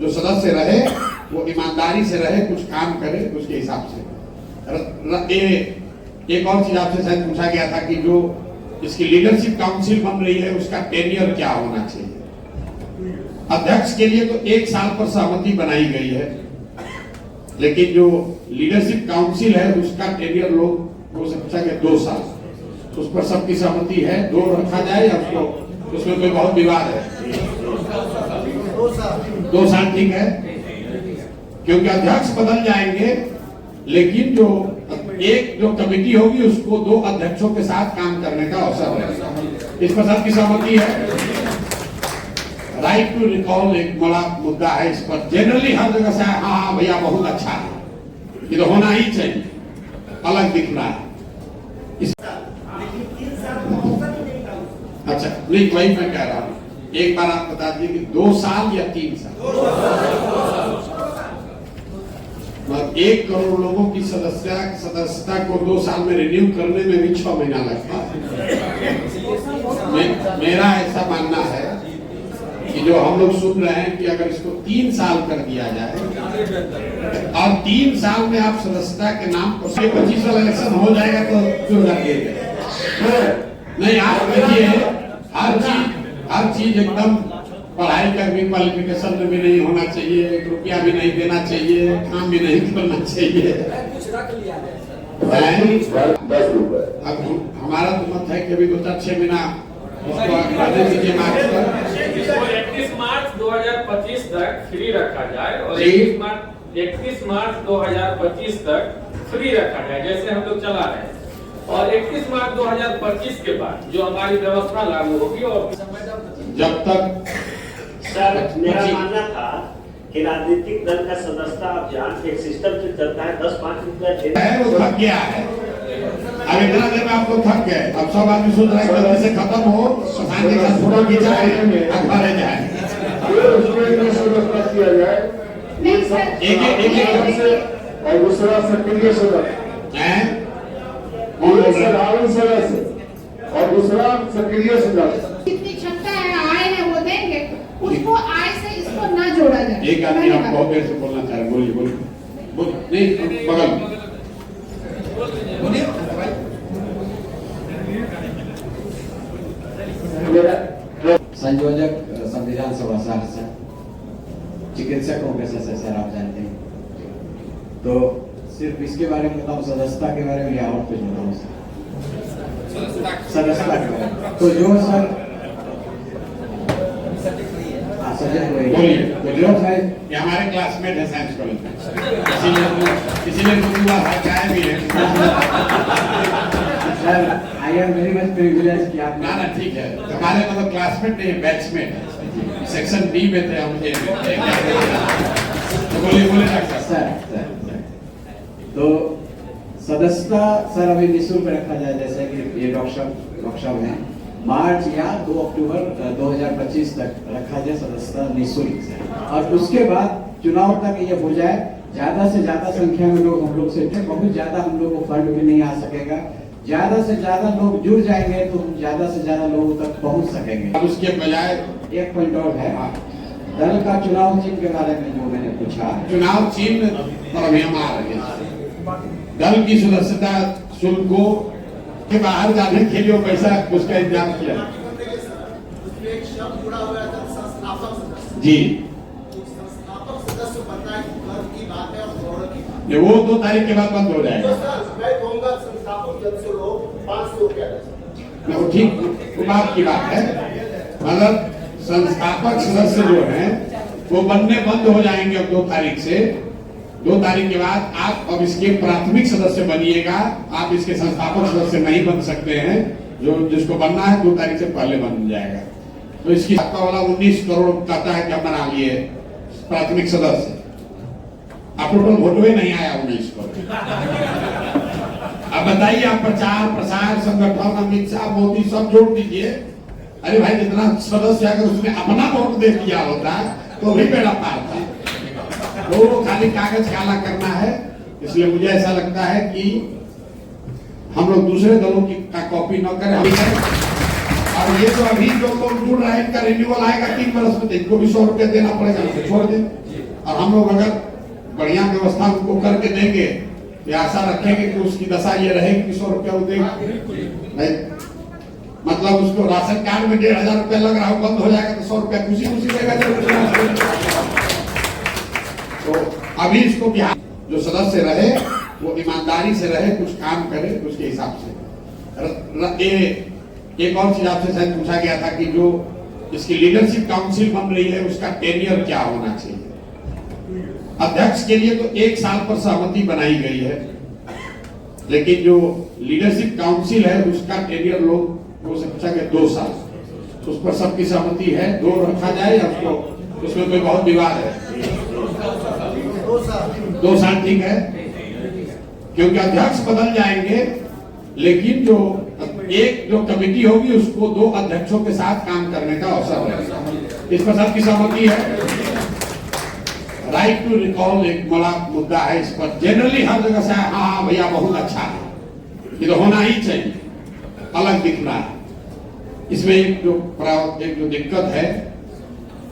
जो सदस्य रहे वो ईमानदारी से रहे, कुछ काम करे उसके हिसाब से। एक और चीज आपसे शायद पूछा गया था कि जो इसकी लीडरशिप काउंसिल बन रही है उसका टेन्योर क्या होना चाहिए। अध्यक्ष के लिए तो 1 साल पर सहमति बनाई गई है, लेकिन जो लीडरशिप काउंसिल है उसका टेन्योर लोग हो सकता है 2 साल, उस पर सबकी सहमति है 2 रखा जाए या उसको, उसमें कोई बहुत विवाद है। 2 साल ठीक है, क्योंकि अध्यक्ष बदल जाएंगे, लेकिन जो कमेटी होगी उसको 2 अध्यक्षों के साथ काम करने का अवसर रहेगा। इस पर सबकी सहमति है। राइट टू रिकॉल एक बड़ा मुद्दा है, इस पर जनरली हर जगह से हाँ भैया बहुत अच्छा है, ये तो होना ही चाहिए, अलग दिख रहा है। अच्छा नहीं, वही मैं कह रहा हूँ, एक बार आप बता दीजिए कि 2 साल या 3 साल। 1 करोड़ लोगों की सदस्यता को 2 साल में रिन्यू करने में भी 6 महीना लगता है। मेरा ऐसा मानना है कि जो हम लोग सुन रहे हैं कि अगर इसको 3 साल कर दिया जाए और 3 साल में आप सदस्यता के नाम पर 25 वाला इलेक्शन हो जाएगा तो क्यों जाएगा। नहीं, आप देखिए हर चीज एकदम पढ़ाई का भी क्वालिफिकेशन में भी नहीं होना चाहिए, 1 रुपया भी नहीं देना चाहिए, काम भी नहीं करना चाहिए। अब हमारा तो मत है कि अभी 2-6 महीना उसको आगे दीजिए मार्च पर। 31 मार्च 2025 तक फ्री रखा जाए और 31 मार्च 2025 तक फ्री रखा जाए, जैसे हम लोग चला रहे हैं। और 31 मार्च 2025 के बाद जो हमारी व्यवस्था लागू होगी और जब तक सर मेरा मानना था कि राजनीतिक दल का सदस्यता अभियान एक सिस्टम से चलता है, 10-5 रुपया देता है, वो थक गया है। अब इतना देर में आप लोग थक गए, अब सब आदमी सोच रहा है जल्दी से खत्म हो, किसान के साथ फोटो खिंचाए, अखबारें जाए, किया जाए एक से और दूसरा सक्रिय सदस्य है साधारण सदस्य और दूसरा सक्रिय सदस्य। जितनी क्षमता है आय है वो देंगे, उसको आय से इसको ना जोड़ा जाए। एक आदमी आप बहुत देर से बोलना चाह रहे, बोलिए नहीं बगल संयोजक संविधान सभा सहरसा, चिकित्सकों के सदस्य आप जानते हैं, तो सिर्फ इसके बारे में बताऊं, सदस्यता के बारे में या और कुछ बताऊं सदस्यता के बारे में। तो जो सर ये हमारे क्लासमेट है साइंस कॉलेज में, इसीलिए दूसरा हटाया भी है। Sir I am very much privilege कि आप ना ठीक है, हमारे मतलब क्लासमेट नहीं, बैचमेट है, सेक्शन बी में थे हम। बोलिए डॉक्टर सर। तो सदस्यता सर अभी निःशुल्क रखा जाए, जैसे कि ये डॉक्टर साहब हैं, मार्च या 2 अक्टूबर 2025 तक रखा जाए सदस्यता निःशुल्क, और उसके बाद चुनाव तक ये हो जाए। ज्यादा से ज्यादा संख्या में लोग हम लोग से थे, बहुत ज्यादा हम लोग को फंड भी नहीं आ सकेगा, ज्यादा से ज्यादा लोग जुड़ जाएंगे तो हम ज्यादा से ज्यादा लोगों तक पहुंच सकेंगे। उसके बजाय एक पॉइंट और है, दल का चुनाव चिन्ह के बारे में जो मैंने पूछा, चुनाव चिन्ह पर अभी हम आ रहे हैं। दल की सदस्यता शुल्कों के बाहर जाने के लिए पैसा उसका इंतजाम किया जी। वो 2 तारीख के बाद बंद हो जाएगा। ठीक बात की बात है, मतलब संस्थापक सदस्य जो हैं वो बनने बंद हो जाएंगे अब 2 तारीख से। 2 तारीख के बाद आप अब इसके प्राथमिक सदस्य बनिएगा, आप इसके संस्थापक सदस्य नहीं बन सकते हैं। जो जिसको बनना है 2 तारीख से पहले बन जाएगा। तो इसकी आपका वाला 19 करोड़ कहता है कि आप बना लिए प्राथमिक सदस्य, आप टोटल वोट ही नहीं आया 19 करोड़। अब बताइए, आप प्रचार प्रसार संगठन अमित शाह मोदी सब जोड़ दीजिए। अरे भाई जितना सदस्य अगर उसने अपना वोट दे दिया होता तो भी बेड़ा पार था। वो खाली कागज काला करना है। इसलिए मुझे ऐसा लगता है कि हम लोग दूसरे दलों की का कॉपी न करें। और ये तो अभी जो लोग जुड़ रहे हैं इनका रिन्यूअल आएगा 3 वर्ष में, इनको भी 100 रुपया देना पड़ेगा, छोड़ दें। और हम लोग अगर बढ़िया व्यवस्था उनको करके देंगे तो आशा रखेंगे कि उसकी दशा ये रहेगी कि 100 रुपया वो देगा नहीं, मतलब उसको राशन कार्ड में 1500 रुपया लग रहा हो, बंद हो जाएगा तो 100 रुपया खुशी खुशी देगा। तो अभी इसको बिहार जो सदस्य रहे वो ईमानदारी से रहे, कुछ काम करे उसके हिसाब से। एक और चीज आपसे शायद पूछा गया था कि जो इसकी लीडरशिप काउंसिल बन रही है उसका टेन्योर क्या होना चाहिए। अध्यक्ष के लिए तो 1 साल पर सहमति बनाई गई है, लेकिन जो लीडरशिप काउंसिल है उसका टेन्योर लोगों से पूछा गया 2 साल, उस पर सबकी सहमति है 2 रखा जाए या उसमें कोई बहुत विवाद है? 2 साल ठीक है, क्योंकि अध्यक्ष बदल जाएंगे, लेकिन जो कमेटी होगी उसको 2 अध्यक्षों के साथ काम करने का अवसर रहेगा। इस पर सबकी सहमति है। राइट टू रिकॉल एक बड़ा मुद्दा है, इस पर जनरली हर जगह से हाँ भैया बहुत अच्छा है, ये तो होना ही चाहिए, अलग दिख रहा है। इसमें एक जो दिक्कत है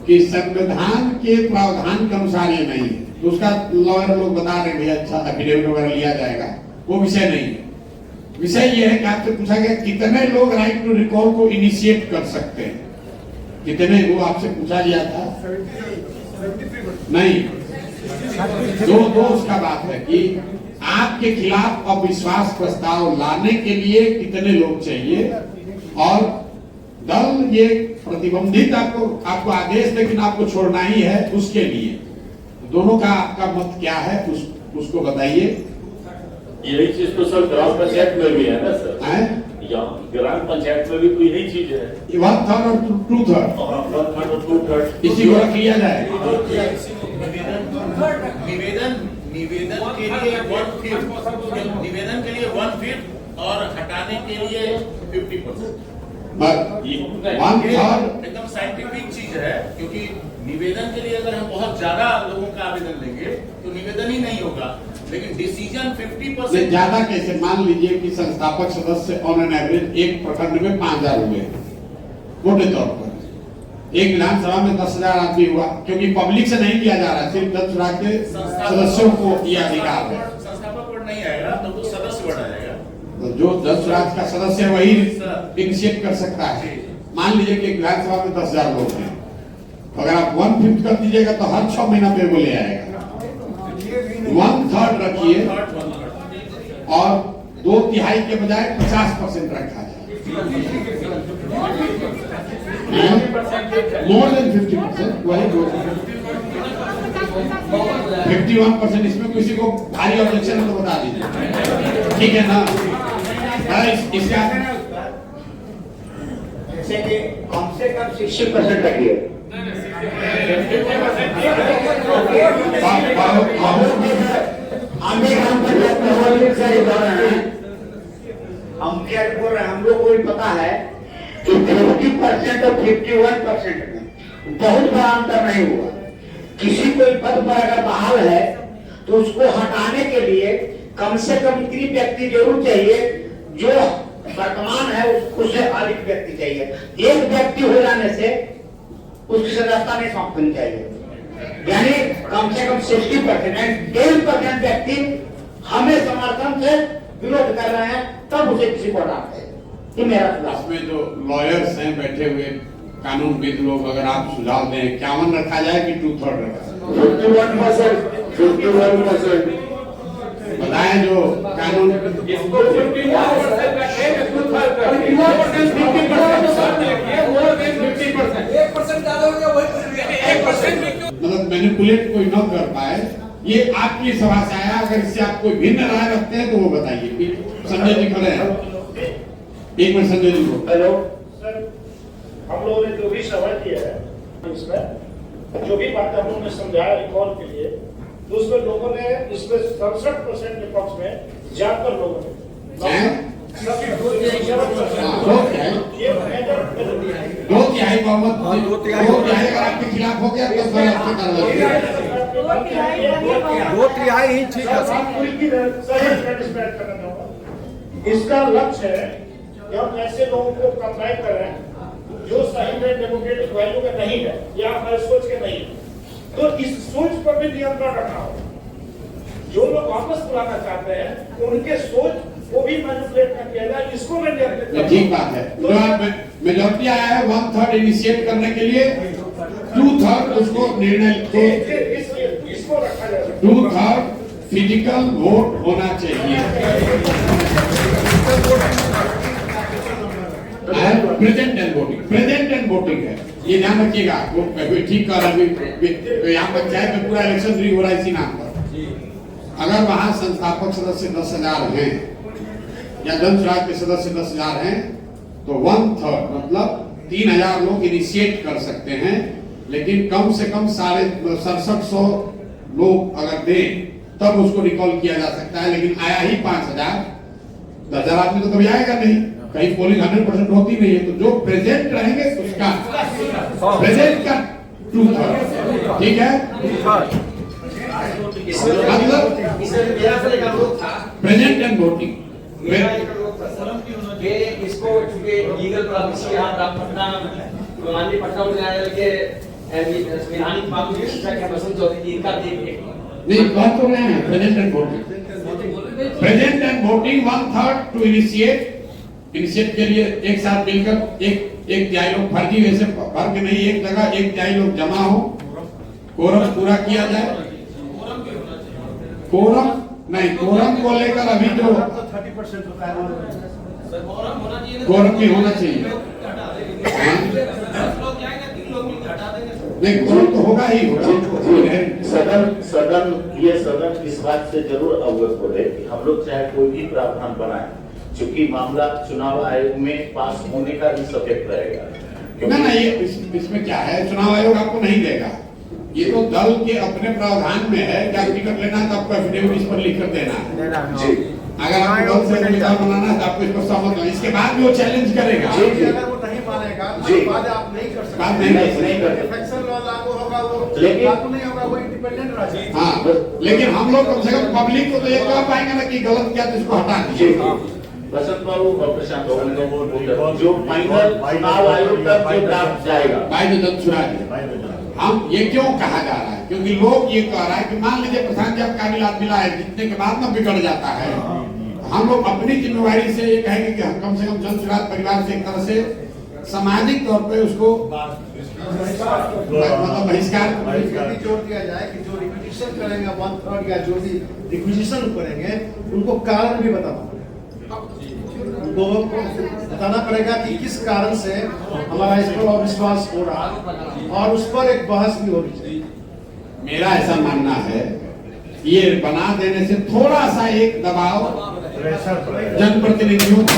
कि संविधान के प्रावधान के अनुसार ये नहीं है, तो उसका लॉयर लोग बता रहे भैया अच्छा एफिडेविट वगैरह लिया जाएगा, वो विषय नहीं है। विषय ये है कि आपसे पूछा गया कितने लोग राइट टू रिकॉल को इनिशिएट कर सकते हैं, कितने, वो आपसे पूछा गया था नहीं, दो उसका बात है कि आपके खिलाफ अविश्वास प्रस्ताव लाने के लिए कितने लोग चाहिए, और दल ये प्रतिबंधित आपको आदेश लेकिन आपको छोड़ना ही है उसके लिए, दोनों का आपका मत क्या है उसको बताइए। यही चीज तो सर ग्राम पंचायत में भी है ना सर, ग्राम पंचायत में भी तो यही चीज है, 1/3 और 2/3 इसी को रख लिया जाए। निवेदन के लिए 1/5 और हटाने के लिए 50%। 1/3 एकदम साइंटिफिक चीज है, क्योंकि निवेदन के लिए अगर हम बहुत ज्यादा लोगों का आवेदन लेंगे तो निवेदन ही नहीं होगा, लेकिन डिसीजन 50% ज्यादा कैसे, मान लीजिए कि संस्थापक सदस्य ऑन एन एवरेज एक प्रखंड में 5000 हुए मोटे तौर पर, एक विधानसभा में 10,000 आदमी हुआ, क्योंकि पब्लिक से नहीं किया जा रहा है, सिर्फ 10 राज्य के सदस्यों को ये अधिकार है। संस्थापक वर्ड नहीं आएगा तो सदस्य वर्ड आएगा, तो जो 10 राज्य का सदस्य वही इनिशिएट कर सकता है। मान लीजिए कि विधानसभा में 10,000 लोग हैं, तो अगर आप 1/5 कर दीजिएगा तो हर 6 महीना पे वो ले आएगा। 1/3 रखिए और 2/3 के बजाय 50% रखा जाए, मोर देन 50%, वही 51%। इसमें किसी को भारी ऑब्जेक्शन है तो बता दीजिए, ठीक है ना? इसका कम से कम 60% रखिए। हम लोग को भी पता है कि 50% और 51% में बहुत बड़ा अंतर नहीं हुआ। किसी कोई पद पर अगर बहाल है तो उसको हटाने के लिए कम से कम 3 व्यक्ति जरूर चाहिए, जो वर्तमान है उससे अधिक व्यक्ति चाहिए। एक व्यक्ति हो जाने से उसकी सदस्यता नहीं समाप्त होनी चाहिए, यानी कम से कम 60% 10% व्यक्ति हमें समर्थन से विरोध कर रहे हैं, तब उसे किसी को हटाते हैं। ये मेरा सुझाव। इसमें जो लॉयर्स हैं बैठे हुए कानूनविद लोग, अगर आप सुझाव दें 51 रखा जाए कि 2/3 रखा जाए? 51% बताएं जो कानून इसको 51% रखें, 2/3 रखें, 1% डालोगे वही 1% में क्यों? मतलब मैनिपुलेट कोई न कर पाए, ये आपकी सभा से आया। अगर इससे आप कोई भिन्न राय रखते हैं तो वो बताइए। संजय जी खड़े हैं, एक मिनट संजय जी को। हेलो सर, हम लोगों ने जो भी समझ किया है, इसमें जो भी बात हम लोगों ने समझाया रिकॉल के लिए, तो उसमें लोगों ने इसमें 67% के पक्ष में ज्यादातर लोगों ने 2/3 बहुमत, 2/3 अगर आपके खिलाफ हो गया तो फिर आपकी कार्रवाई। 2/3 ही ठीक है। इसका लक्ष्य है कि हम ऐसे लोगों को कंबाइन करें जो सही में डेमोक्रेटिक वैल्यू के नहीं है या हमारे सोच के नहीं है। तो इस सोच पर भी नियंत्रण रखना होगा। जो लोग वापस बुलाना चाहते हैं उनके सोच को भी मैनिपुलेट न किया जाए, इसको मैं ये ठीक बात है। तो मेजोरिटी आया है 1/3 इनिशिएट करने के लिए, 2/3 उसको निर्णय इसको रखा जाए, 2/3 फिजिकल वोट होना चाहिए। प्रेजेंट एंड वोटिंग है, ये ध्यान रखिएगा। वो ठीक कर यहाँ पंचायत में पूरा इलेक्शन नहीं हो रहा है इसी नाम पर। अगर वहां संस्थापक सदस्य 10,000 हैं या जन स्वराज के सदस्य 10,000 हैं तो 1/3 मतलब 3,000 लोग इनिशिएट कर सकते हैं, लेकिन कम से कम 67,500 लोग अगर दें तब उसको रिकॉल किया जा सकता है। लेकिन आया ही 5,000, 10,000 आदमी तो कभी आएगा नहीं, कहीं पोलिंग 100% होती नहीं है। तो जो प्रेजेंट रहेंगे उसका प्रेजेंट का 2/3, ठीक है। मतलब प्रेजेंट एंड वोटिंग इसको चूंकि लीगल प्रोसेस यहाँ पटना माननीय पटना उच्च न्यायालय के संवैधानिक मामलों की शिक्षा के बसंत चौधरी जी इनका नहीं बात तो रहे हैं present and voting 1/3 to initiate के लिए एक साथ मिलकर एक तिहाई लोग फर्जी वैसे भर के नहीं, एक जगह एक तिहाई लोग जमा हो, कोरम पूरा किया जाए। कोरम नहीं, कोरम को लेकर अभी जो 30% होता है, कोरम भी होना चाहिए। नहीं, कोरम तो होगा ही होगा। सदन ये सदन इस बात से जरूर अवगत हो रहे कि हम लोग चाहे कोई भी प्रावधान बनाए, क्योंकि मामला चुनाव आयोग में पास होने का भी सब्जेक्ट रहेगा। ना ये इसमें क्या है, चुनाव आयोग आपको नहीं देगा, ये तो दल के अपने प्रावधान में है कि आप टिकट लेना है तो आपको एफिडेविट इस पर लिख कर देना है जी। अगर आपको दल से उम्मीदवार बनाना है तो आपको इस पर सहमत होना, इसके बाद भी वो चैलेंज करेगा। अगर वो नहीं मानेगा तो बाद आप नहीं कर सकते, नहीं कर सकते। फैक्शन लॉ लागू होगा, वो लेकिन लागू नहीं होगा, वो इंडिपेंडेंट रहेगा। हाँ, लेकिन हम लोग कम से कम पब्लिक को तो ये कह पाएंगे ना कि गलत किया तो इसको हटा दीजिए। बसंत बाबू और प्रशांत जो फाइनल चुनाव आयोग तक जो ड्राफ्ट जाएगा भाई जन स्वराज, हम ये क्यों कहा जा रहा है, क्योंकि लोग ये कह रहा है कि मान लीजिए प्रधान जी आप काबिल आदमी लाए, जीतने के बाद में बिगड़ जाता है। हम लोग अपनी जिम्मेवारी से ये कहेंगे कि हम कम से कम जन स्वराज परिवार से एक तरह से सामाजिक तौर पे उसको मतलब बहिष्कार जोड़ दिया जाए कि जो रिक्विजिशन करेंगे 1/3 या जो भी रिक्विजिशन करेंगे उनको कारण भी बताना, उनको बताना पड़ेगा कि किस कारण से हमारा इस पर अविश्वास हो रहा है और उस पर एक बहस भी होनी चाहिए। मेरा ऐसा मानना है ये बना देने से थोड़ा सा एक दबाव जनप्रतिनिधियों पर।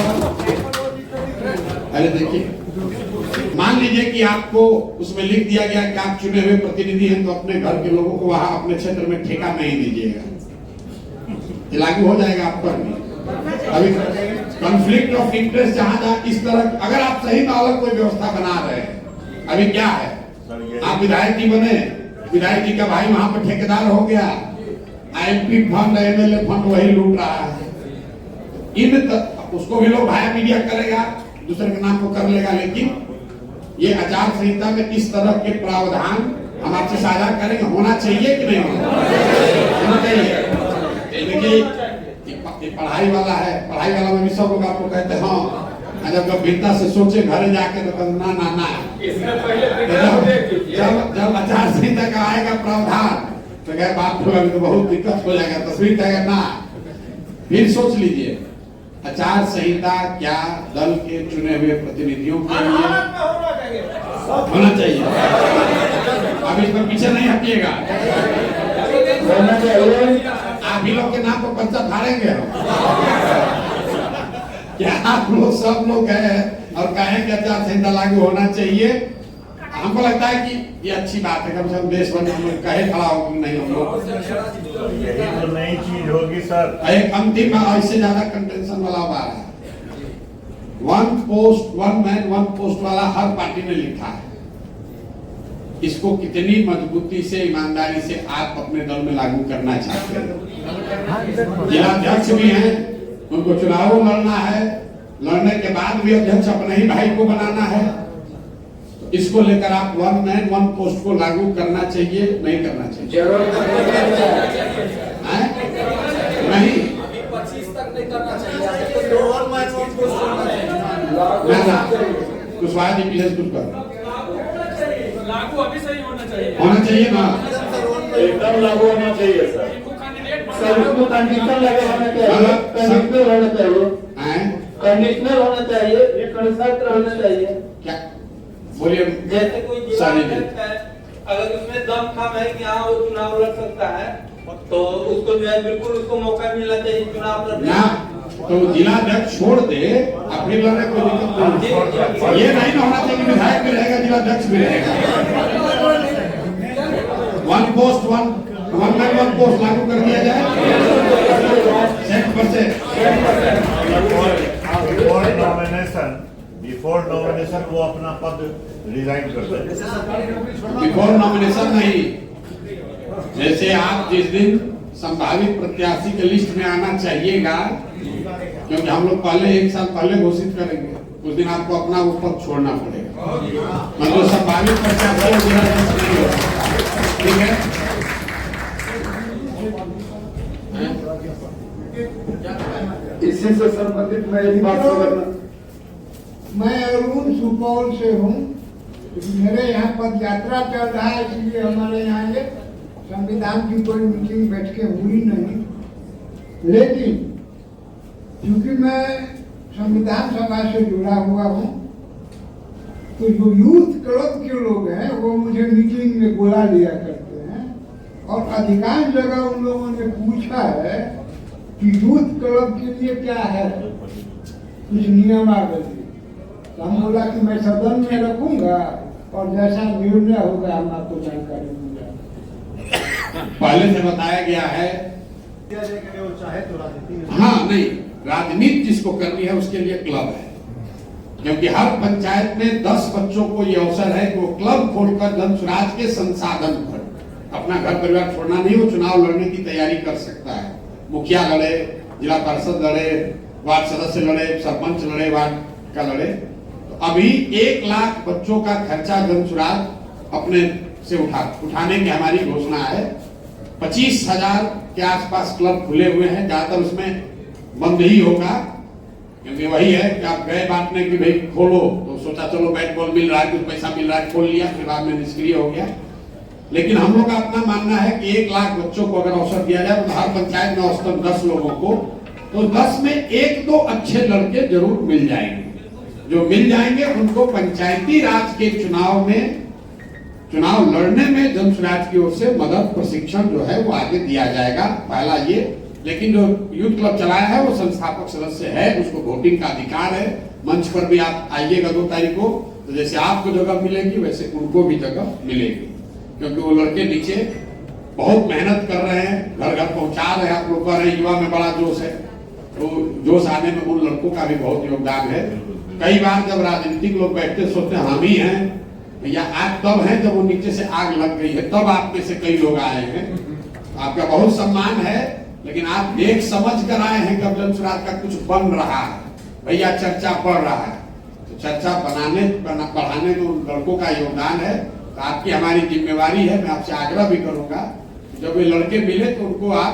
अरे देखिए, मान लीजिए कि आपको उसमें लिख दिया गया कि आप चुने हुए प्रतिनिधि हैं तो अपने घर के लोगों को वहां अपने क्षेत्र में ठेका नहीं दीजिएगा, लागू हो जाएगा आप पर भी। अभी कॉन्फ्लिक्ट ऑफ इंटरेस्ट जहां इस तरह अगर आप सही माहौल कोई व्यवस्था बना रहे हैं, अभी क्या है, आप विधायक जी बने, विधायक जी का भाई वहां पर ठेकेदार हो गया, आईएमपी फंड एमएलए फंड वही लूट रहा है, उसको भी लोग भाया मीडिया करेगा, दूसरे के नाम को कर लेगा। लेकिन ये आचार संहिता में इस तरह के प्रावधान हम आपसे साझा करेंगे, होना चाहिए कि नहीं होना चाहिए। देखिए पढ़ाई वाला है, पढ़ाई वाला में भी सब लोग आपको कहते हैं हाँ, जब गंभीरता से सोचे घर जाके तो ना जब आचार संहिता का आएगा प्रावधान तो क्या बात होगा, तो बहुत दिक्कत हो जाएगा, तस्वीर कहेगा ना। फिर सोच लीजिए आचार संहिता क्या दल के चुने हुए प्रतिनिधियों के लिए होना चाहिए। अब इस पर पीछे नहीं हटिएगा, आप ही लोग के नाम पर पर्चा फाड़ेंगे क्या आप लोग सब लोग हैं और कहें कि आचार संहिता लागू होना चाहिए। हमको लगता है कि ये अच्छी बात है, कम से कम देश भर में कहे खड़ा हो कि नहीं हम लोग यही तो नई चीज होगी सर। एक अंतिम इससे ज्यादा कंटेंशन वाला बात है, 1 पोस्ट 1 मैन 1 पोस्ट वाला हर पार्टी ने लिखा है। इसको कितनी मजबूती से ईमानदारी से आप अपने दल में लागू करना चाहते हैं। जिलाध्यक्ष भी हैं, उनको चुनाव लड़ना है, लड़ने के बाद भी अध्यक्ष अपने ही भाई को बनाना है। तो इसको लेकर आप 1 मैन 1 पोस्ट को लागू करना चाहिए नहीं करना चाहिए? जरूर हैं? नहीं 25 तक नहीं करना चाहिए, तो 1 मैन 1 पोस्ट होना चाहिए। ना कुशवाहा जी पीछे कुछ कर लागू अभी से ही होना चाहिए। होना चाहिए ना? एकदम लागू होना चाहिए सर। सभी को कंडीशन लगे होना चाहिए, कंडीशनल होना चाहिए, हैं? कंडीशनल होना चाहिए, ये कंसर्ट होना चाहिए। क्या बोलिए? जैसे कोई जिला सानी जी। अध्यक्ष है, अगर उसमें दम खम है कि हाँ वो चुनाव लड़ सकता है, तो उसको जो है बिल्कुल उसको मौका मिलना चाहिए चुनाव लड़ने ना तो जिला अध्यक्ष छोड़ दे अपनी लड़ने कोई दिक्कत नहीं। ये नहीं ना होना चाहिए कि विधायक भी रहेगा जिला अध्यक्ष भी रहेगा। 1 पोस्ट 1 मैन 1 पोस्ट लागू कर दिया जाए 100%। बिफोर नॉमिनेशन वो अपना पद रिजाइन कर सकते। बिफोर नॉमिनेशन नहीं, जैसे आप जिस दिन संभावित प्रत्याशी के लिस्ट में आना चाहिएगा, क्योंकि हम लोग पहले 1 साल पहले घोषित करेंगे, उस दिन आपको अपना वो पद छोड़ना पड़ेगा। मतलब संभावित प्रत्याशी नहीं होगा, ठीक है? इसी से संबंधित मैं एक बात करना, मैं अरुण सुपौल से हूँ। मेरे यहाँ पद यात्रा चल रहा है, इसलिए हमारे यहाँ ये संविधान की कोई मीटिंग बैठ के हुई नहीं। लेकिन क्योंकि मैं संविधान सभा से जुड़ा हुआ हूँ, तो जो यूथ क्लब के लोग हैं वो मुझे मीटिंग में बुला लिया करते हैं, और अधिकांश जगह उन लोगों ने पूछा है कि यूथ क्लब के लिए क्या है कुछ नियमावली। तो हम बोला कि मैं सदन में रखूंगा और जैसा निर्णय होगा हम आपको जानकारी दूंगा। पहले से बताया गया है। हाँ नहीं, राजनीति जिसको करनी है उसके लिए क्लब है, क्योंकि हर पंचायत में 10 बच्चों को ये अवसर है कि वो क्लब खोलकर जन स्वराज के संसाधन पर अपना घर परिवार छोड़ना नहीं, वो चुनाव लड़ने की तैयारी कर सकता है। मुखिया लड़े, जिला परिषद लड़े, वार्ड सदस्य लड़े, सरपंच लड़े, वार्ड का लड़े। तो अभी 1 लाख बच्चों का खर्चा जन स्वराज अपने से उठाने की हमारी घोषणा है। 25,000 के आसपास क्लब खुले हुए हैं, ज्यादातर उसमें बंद ही होगा, क्योंकि वही है कि आप गए बांटने की भाई खोलो, तो सोचा चलो बैट बॉल मिल रहा है, कुछ पैसा मिल रहा है, खोल लिया, फिर बाद में निष्क्रिय हो गया। लेकिन हम लोग का अपना मानना है कि 1 लाख बच्चों को अगर अवसर दिया जाए तो हर पंचायत में औसतन 10 लोगों को, तो 10 में 1-2 अच्छे लड़के जरूर मिल जाएंगे। जो मिल जाएंगे उनको पंचायती राज के चुनाव लड़ने में जन स्वराज की ओर से मदद प्रशिक्षण जो है वो आगे दिया जाएगा। पहला ये। लेकिन जो यूथ क्लब चलाया है वो संस्थापक सदस्य है, उसको वोटिंग का अधिकार है। मंच पर भी आप आइएगा 2 तारीख को, तो जैसे आपको जगह मिलेगी वैसे उनको भी जगह मिलेगी, क्योंकि वो लड़के नीचे बहुत मेहनत कर रहे हैं, घर घर पहुंचा रहे हैं। आप लोग कह रहे हैं युवा में बड़ा जोश है, तो जोश आने में उन लड़कों का भी बहुत योगदान है। कई बार जब राजनीतिक लोग बैठते सोचते हम ही हैं, या आग तब है जब वो नीचे से आग लग गई है, तब आप में से कई लोग आए हैं। आपका बहुत सम्मान है, लेकिन आप देख समझ कर आए हैं कि अब जन स्वराज का कुछ बन रहा है, भैया चर्चा बढ़ रहा है। तो चर्चा बढ़ाने में उन लड़कों का योगदान है। तो आपकी हमारी जिम्मेवारी है, मैं आपसे आग्रह भी करूंगा, जब ये लड़के मिले तो उनको आप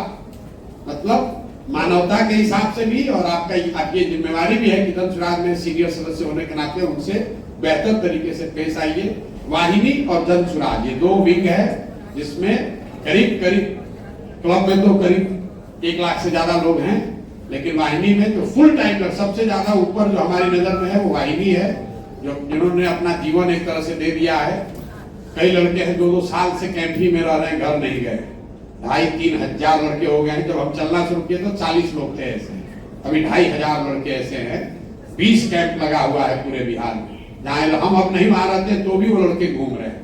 मतलब मानवता के हिसाब से भी, और आपकी जिम्मेवारी भी है कि जन स्वराज में सीनियर सदस्य होने के नाते उनसे बेहतर तरीके से पेश आइए। वाहिनी और जन स्वराज ये 2 विंग है, जिसमें करीब क्लब में तो करीब 1 लाख से ज्यादा लोग हैं, लेकिन वाहिनी में तो फुल टाइम सबसे ज्यादा ऊपर जो हमारी नजर में है वो वाहिनी है, जिन्होंने अपना जीवन एक तरह से दे दिया है। कई लड़के हैं 2-2 साल से कैंप ही में रह रहे हैं, घर नहीं गए। 2,500-3 हजार लड़के हो गए हैं। जब हम चलना शुरू किए तो 40 लोग थे ऐसे, अभी 2,500 लड़के ऐसे हैं। 20 कैंप लगा हुआ है पूरे बिहार में, जहाँ हम अब नहीं वहां रहते तो भी वो लड़के घूम रहे हैं।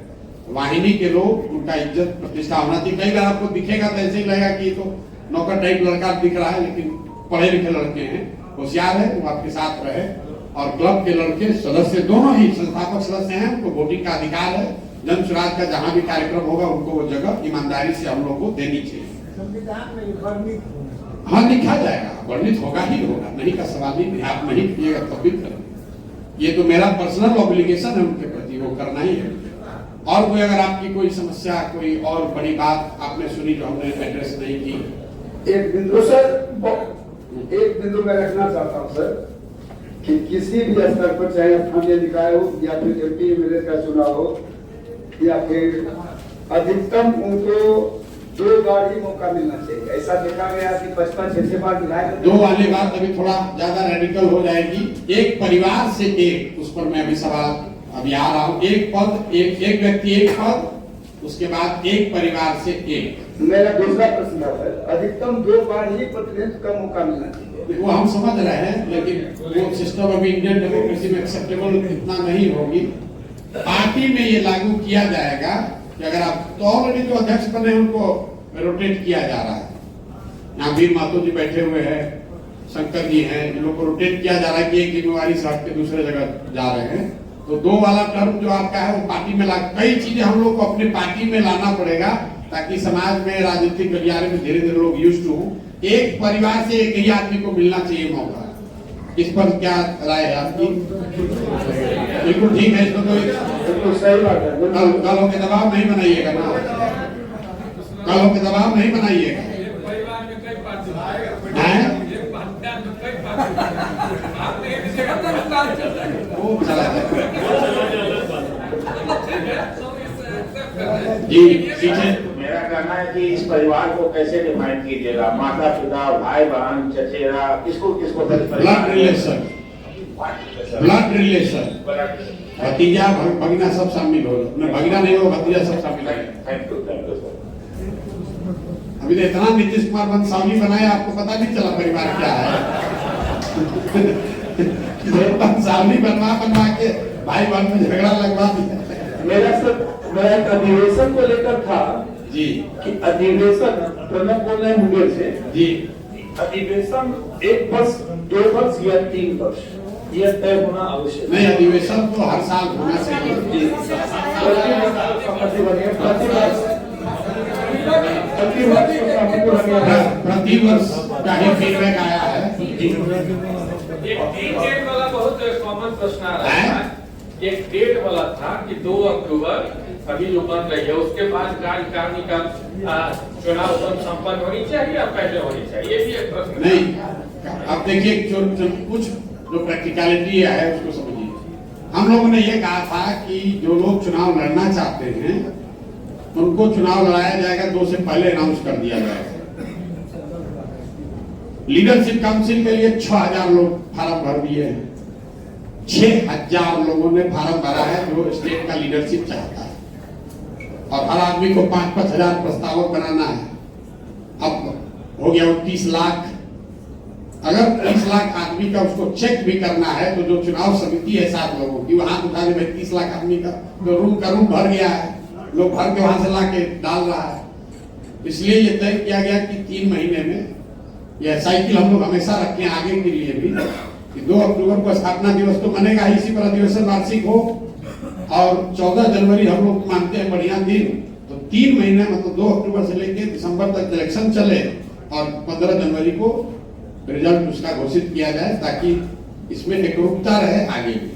वाहिनी के लोग, उनका इज्जत प्रतिष्ठा होना चाहिए। कई बार आपको दिखेगा तो ऐसे ही लगेगा कि तो नौकर टाइप लड़का दिख रहा है, लेकिन पढ़े लिखे लड़के हैं, होशियार है, वो आपके साथ रहे। और क्लब के लड़के सदस्य दोनों ही संस्थापक सदस्य हैं, उनको वोटिंग का अधिकार है। जन स्वराज का जहां भी कार्यक्रम होगा उनको वो जगह ईमानदारी से हम लोग को देनी चाहिए। संविधान में वर्णित होना, हाँ लिखा जाएगा, वर्णित होगा ही होगा, नहीं का सवाल नहीं। आप नहीं कीजिएगा तब भी करेंगे। ये तो मेरा पर्सनल ऑब्लिगेशन है उनके प्रति, को करना ही है। और कोई अगर आपकी कोई समस्या, कोई और बड़ी बात आपने सुनी जो हमने एड्रेस नहीं की? एक बिंदु सर, एक बिंदु मैं रखना चाहता हूँ सर, कि किसी भी स्तर पर, चाहे स्थानीय निकाय हो या फिर एमपी एमएलए का चुनाव हो या फिर अधिकतम उनको 2 बार ही मौका मिलना चाहिए। ऐसा देखा गया कि 55-66 बार विधायक 2 वाली बात अभी थोड़ा ज्यादा रेडिकल हो जाएगी। एक परिवार से एक, उस पर मैं अभी सवाल अभी आ रहा हूँ। एक पद, एक व्यक्ति एक पद, उसके बाद एक परिवार से एक। मेरा दूसरा प्रश्न है, अधिकतम 2 बार ही प्रतिनिधित्व का मौका मिलना चाहिए। वो हम समझ रहे हैं, लेकिन वो सिस्टम अभी इंडियन डेमोक्रेसी में एक्सेप्टेबल इतना नहीं होगी। पार्टी में ये लागू किया जाएगा कि अगर आप, तो ऑलरेडी जो अध्यक्ष बने उनको रोटेट किया जा रहा है। यहाँ वीर महतो जी बैठे हुए हैं, शंकर जी हैं, इन लोग को रोटेट किया जा रहा है कि एक जिम्मेवारी से हट के दूसरे जगह जा रहे हैं। तो 2 वाला टर्म जो आपका है वो पार्टी में कई चीजें हम लोग को अपने पार्टी में लाना पड़ेगा, ताकि समाज में, राजनीतिक गलियारे में धीरे धीरे लोग यूज्ड हो। एक परिवार से एक ही आदमी को मिलना चाहिए मौका। इस पर क्या राय है आपकी? बिल्कुल ठीक है, इसको तो सही बात है। कालों के दबाव नहीं बनाइएगा ना, कालों के दबाव नहीं बनाइएगा। जी, मेरा कहना है कि इस परिवार को कैसे डिफाइन कीजिएगा? माता पिता, भाई बहन, चचेरा, किसको किसको? ब्लड रिलेशन, ब्लड रिलेशन, भतीजा भगना सब शामिल हो। भगना नहीं हो, भतीजा सब शामिल है। Thank you sir. अभी तो इतना नीतीश कुमार वंशावली बनाया, आपको पता नहीं चला परिवार क्या है। वंशावली बनवा के भाई बहन में झगड़ा लगवा दिया। मेरा एक अधिवेशन को लेकर था जी, कि अधिवेशन, प्रणब बोल रहे हैं मुंगेर से जी, अधिवेशन 1 वर्ष, 2 वर्ष या 3 वर्ष, यह तय होना आवश्यक नहीं। अधिवेशन तो हर साल होना चाहिए। प्रति वर्ष का ही फीडबैक आया है। एक डेट वाला बहुत कॉमन प्रश्न आ रहा है। एक डेट वाला था कि 2 अक्टूबर अभी जो बन रही है, उसके बाद कार्यकारिणी का चुनाव संपन्न होनी चाहिए या पहले होनी चाहिए? ये भी एक प्रश्न नहीं। अब देखिए, कुछ जो प्रैक्टिकलिटी है उसको समझिए। हम लोगों ने ये कहा था कि जो लोग चुनाव लड़ना चाहते हैं उनको चुनाव लड़ाया जाएगा, 2 से पहले अनाउंस कर दिया जाएगा। लीडरशिप काउंसिल के लिए 6000 लोग फार्म भर दिए हैं। 6000 लोगों ने फार्म भरा है जो स्टेट का लीडरशिप चाहता है, और हर आदमी को 5-5 हजार प्रस्तावक बनाना है। अब हो गया 30 लाख। अगर 30 लाख आदमी का उसको चेक भी करना है, तो जो चुनाव समिति है 7 लोगों की, वो हाथ उठा के 30 लाख आदमी का तो रूम भर गया है, लोग भर के वहां से ला के डाल रहा है। इसलिए ये तय किया गया कि 3 महीने में यह साइकिल हम लोग हमेशा रखें आगे के लिए भी, कि 2 अक्टूबर को स्थापना दिवस तो बनेगा, इसी पर अधिवेशन वार्षिक हो, और 14 जनवरी हम लोग मानते हैं बढ़िया दिन। तो 3 महीने मतलब 2 अक्टूबर से लेकर दिसंबर तक इलेक्शन चले, और 15 जनवरी को रिजल्ट उसका घोषित किया जाए, ताकि इसमें एकरूपता रहे आगे भी।